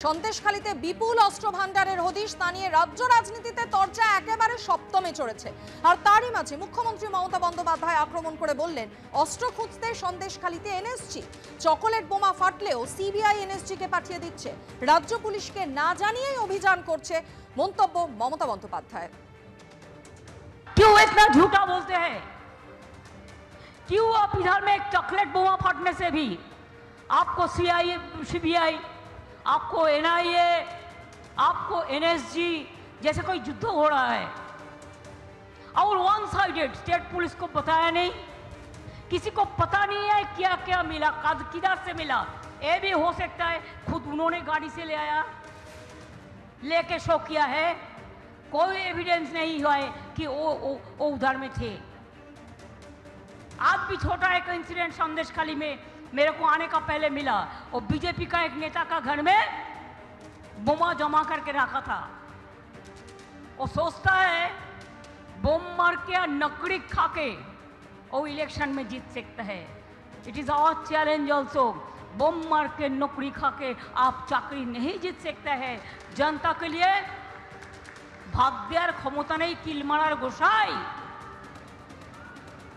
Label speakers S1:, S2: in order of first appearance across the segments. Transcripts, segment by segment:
S1: সন্দেশখালীতে বিপুল অস্ত্র ভান্ডারের হদিশ তা নিয়ে রাজ্য রাজনীতিতে চর্চা একেবারে সপ্তমে চড়েছে। আর তারই মাঝে মুখ্যমন্ত্রী মমতা বন্দ্যোপাধ্যায় আক্রমণ করে বললেন, অস্ত্র খুঁজতে সন্দেশখালীতে এনএসজি, চকোলেট বোমা ফাটলেও সিবিআই এনএসজিকে পাঠিয়ে দিচ্ছে, রাজ্য পুলিশকে না জানিয়েই অভিযান করছে, মন্তব্য মমতা বন্দ্যোপাধ্যায়।
S2: क्यों इतना झूठा बोलते हैं? क्यों आप इधर में एक चॉकलेट बोमा फटने से भी आपको सीबीआई, आपको एनआईए, आपको एनएसजी जैसे कोई युद्ध हो रहा है और वन साइडेड स्टेट पुलिस को बताया नहीं, किसी को पता नहीं है क्या क्या मिला, किधर से मिला। ये भी हो सकता है खुद उन्होंने गाड़ी से ले आया, लेके शो किया है, कोई एविडेंस नहीं हुआ है कि वो उधर में थे। आज भी छोटा एक इंसिडेंट संदेशखाली में मेरे को आने का पहले मिला, और बीजेपी का एक नेता का घर में बोमा जमा करके रखा था। वो सोचता है बोम मार के या नकड़ी खा के वो इलेक्शन में जीत सकता है। It is our challenge also. बोम मार के नकड़ी खा के आप चाकरी नहीं जीत सकते हैं। जनता के लिए भाग देওয়ার ক্ষমতা নেই, কিল মারার গোসাই।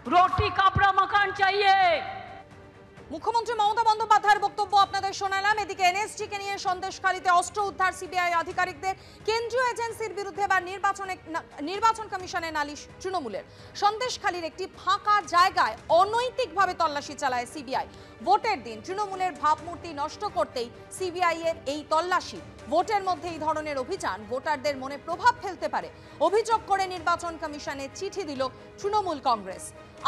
S2: রুটি কাপড়া মাকান চাইয়ে।
S1: মুখ্যমন্ত্রী মমতা বন্দ্যোপাধ্যায়ের বক্তব্য আপনাদের শোনালাম। এদিকে এনএসজিকে নিয়ে সন্দেশখালীতে অস্ত্র উদ্ধার সিবিআই আধিকারিকদের, কেন্দ্রীয় এজেন্সির বিরুদ্ধে বা নির্বাচন কমিশনে নালিশ তৃণমূলের। সন্দেশখালীর একটি ফাঁকা জায়গায় অনৈতিকভাবে তল্লাশি চালায় সিবিআই। ভোটের দিন তৃণমূলের ভাবমূর্তি নষ্ট করতেই সিবিআই এর এই তল্লাশি। ভোটের মধ্যে এই ধরনের অভিযান ভোটারদের মনে প্রভাব ফেলতে পারে অভিযোগ করে নির্বাচন কমিশনে চিঠি দিল তৃণমূল কংগ্রেস।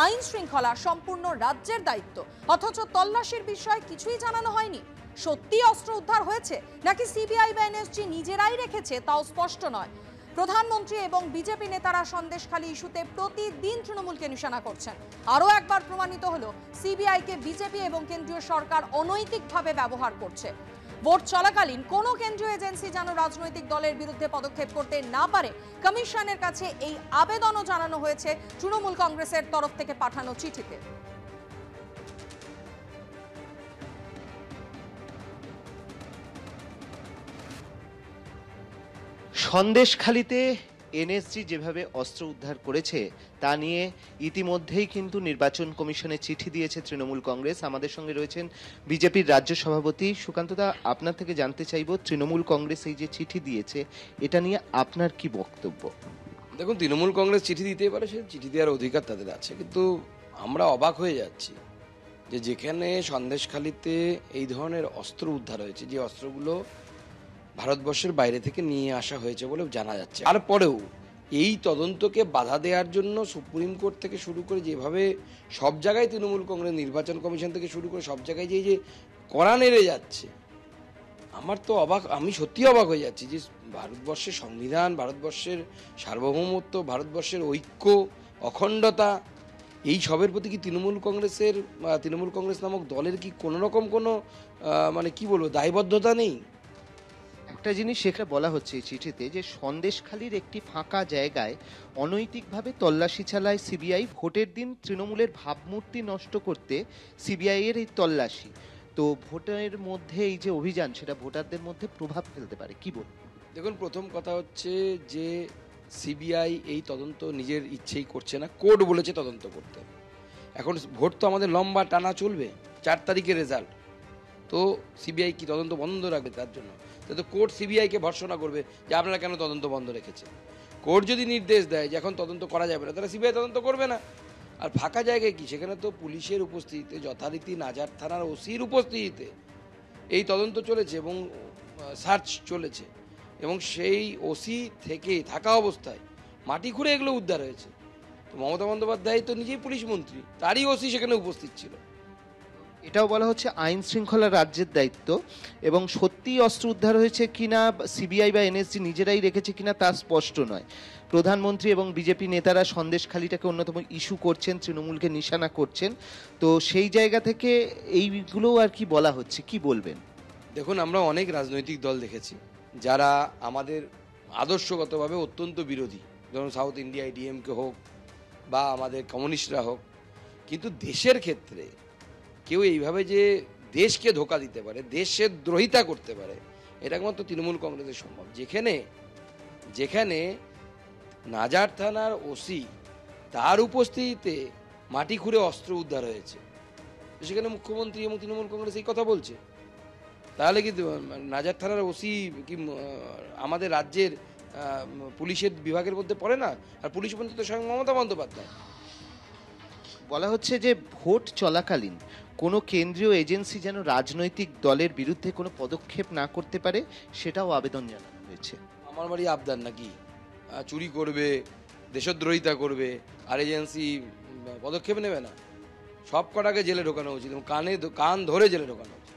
S1: আইন শৃঙ্খলা সম্পূর্ণ রাজ্যের দায়িত্ব, অথচ তল্লাশির বিষয়ে কিছুই জানানো হয়নি। সত্যি অস্ত্র উদ্ধার হয়েছে নাকি সিবিআই বা এনএসজি নিজেরাই রেখেছে তাও স্পষ্ট নয়। প্রধানমন্ত্রী এবং বিজেপি নেতারা সন্দেশখালী ইস্যুতে প্রতিদিন তৃণমূলকে নিশানা করছেন। আরও একবার প্রমাণিত হলো সিবিআইকে বিজেপি এবং কেন্দ্রীয় সরকার অনৈতিকভাবে ব্যবহার করছে। ভোট চলাকালীন কোনো কেন্দ্রীয় এজেন্সি যেন রাজনৈতিক দলের বিরুদ্ধে পদক্ষেপ করতে না পারে, কমিশনের কাছে এই আবেদনও জানানো হয়েছে তৃণমূল কংগ্রেসের তরফ থেকে পাঠানো চিঠিতে।
S3: সন্দেশখালীতে এনএসজি যেভাবে অস্ত্র উদ্ধার করেছে তা নিয়ে ইতিমধ্যেই কিন্তু নির্বাচন কমিশনে চিঠি দিয়েছে তৃণমূল কংগ্রেস। আমাদের সঙ্গে রয়েছেন বিজেপির রাজ্য সভাপতি সুকান্তদা। আপনার থেকে জানতে চাইব, তৃণমূল কংগ্রেস এই যে চিঠি দিয়েছে এটা নিয়ে আপনার কি বক্তব্য?
S4: দেখুন, তৃণমূল কংগ্রেস চিঠি দিতেই পারে, সে চিঠি দেওয়ার অধিকার তাদের আছে, কিন্তু আমরা অবাক হয়ে যাচ্ছি যে যেখানে সন্দেশখালীতে এই ধরনের অস্ত্র উদ্ধার হয়েছে, যে অস্ত্রগুলো ভারতবর্ষের বাইরে থেকে নিয়ে আসা হয়েছে বলে জানা যাচ্ছে, তারপরেও এই তদন্তকে বাধা দেওয়ার জন্য সুপ্রিম কোর্ট থেকে শুরু করে যেভাবে সব জায়গায় তৃণমূল কংগ্রেস, নির্বাচন কমিশন থেকে শুরু করে সব জায়গায় যে কড়া নেড়ে যাচ্ছে, আমার তো অবাক, আমি সত্যি অবাক হয়ে যাচ্ছি যে ভারতবর্ষের সংবিধান, ভারতবর্ষের সার্বভৌমত্ব, ভারতবর্ষের ঐক্য, অখণ্ডতা, এই সবের প্রতি কি তৃণমূল কংগ্রেস নামক দলের কি কোনো রকম কোনো মানে কি বলবো দায়বদ্ধতা নেই?
S3: একটা জিনিস সেখানে বলা হচ্ছে এই চিঠিতে যে সন্দেশখালীর একটি ফাঁকা জায়গায় অনৈতিকভাবে তল্লাশি চালায় সিবিআই। ভোটের দিন তৃণমূলের ভাবমূর্তি নষ্ট করতে সিবিআই এর এই তল্লাশি। তো ভোটের মধ্যে এই যে অভিযান, সেটা ভোটারদের মধ্যে প্রভাব ফেলতে পারে, কি বল?
S4: দেখুন, প্রথম কথা হচ্ছে যে সিবিআই এই তদন্ত নিজের ইচ্ছেই করছে না, কোর্ট বলেছে তদন্ত করতে। এখন ভোট তো আমাদের লম্বা টানা চলবে, 4 তারিখের রেজাল্ট, তো সিবিআই কি তদন্ত বন্ধ রাখবে? তার জন্য তো কোর্ট সিবিআইকে ভর্ৎসনা করবে যে আপনারা কেন তদন্ত বন্ধ রেখেছেন। কোর্ট যদি নির্দেশ দেয় যে এখন তদন্ত করা যাবে না, তাহলে সিবিআই তদন্ত করবে না। আর ফাঁকা জায়গায় কি, সেখানে তো পুলিশের উপস্থিতিতে, যথারীতি নাজার থানার ওসির উপস্থিতিতে এই তদন্ত চলেছে এবং সার্চ চলেছে, এবং সেই ওসি থেকে থাকা অবস্থায় মাটি খুঁড়ে এগুলো উদ্ধার হয়েছে। তো মমতা বন্দ্যোপাধ্যায় তো নিজেই পুলিশ মন্ত্রী, তারই ওসি সেখানে উপস্থিত ছিল।
S3: এটাও বলা হচ্ছে আইন শৃঙ্খলা রাজ্যের দায়িত্ব, এবং সত্যি অস্ত্র উদ্ধার হয়েছে কিনা, সিবিআই বা এনএসজি নিজেরাই রেখেছে কিনা তা স্পষ্ট নয়। প্রধানমন্ত্রী এবং বিজেপি নেতারা সন্দেশখালীটাকে অন্যতম ইস্যু করছেন, তৃণমূলকে নিশানা করছেন, তো সেই জায়গা থেকে এইগুলো আর কি বলা হচ্ছে, কি বলবেন?
S4: দেখুন, আমরা অনেক রাজনৈতিক দল দেখেছি যারা আমাদের আদর্শগতভাবে অত্যন্ত বিরোধী, যেমন সাউথ ইন্ডিয়ায় ডিএমকে হোক বা আমাদের কমিউনিস্টরা হোক, কিন্তু দেশের ক্ষেত্রে কেউ এইভাবে যে দেশকে ধোকা দিতে পারে, দেশের দ্রোহিতা করতে পারে, এটা একমাত্র তৃণমূল কংগ্রেসের সম্ভব। যেখানে যেখানে নাজার থানার ওসি তার উপস্থিতিতে মাটি খুঁড়ে অস্ত্র উদ্ধার হয়েছে, সেখানে মুখ্যমন্ত্রী এবং তৃণমূল কংগ্রেস এই কথা বলছে, তাহলে কি নাজার থানার ওসি কি আমাদের রাজ্যের পুলিশের বিভাগের মধ্যে পড়ে না? আর পুলিশ মন্ত্রী তো স্বয়ং মমতা বন্দ্যোপাধ্যায়।
S3: বলা হচ্ছে যে ভোট চলাকালীন কোনো কেন্দ্রীয় এজেন্সি যেন রাজনৈতিক দলের বিরুদ্ধে কোনো পদক্ষেপ না করতে পারে, সেটাও আবেদন জানানো হয়েছে।
S4: আমার বাড়ি আবদার নাকি চুরি করবে, দেশদ্রোহিতা করবে, আর এজেন্সি পদক্ষেপ নেবে না? সব কটাকে জেলে ঢোকানো উচিত, কান ধরে জেলে ঢোকানো উচিত।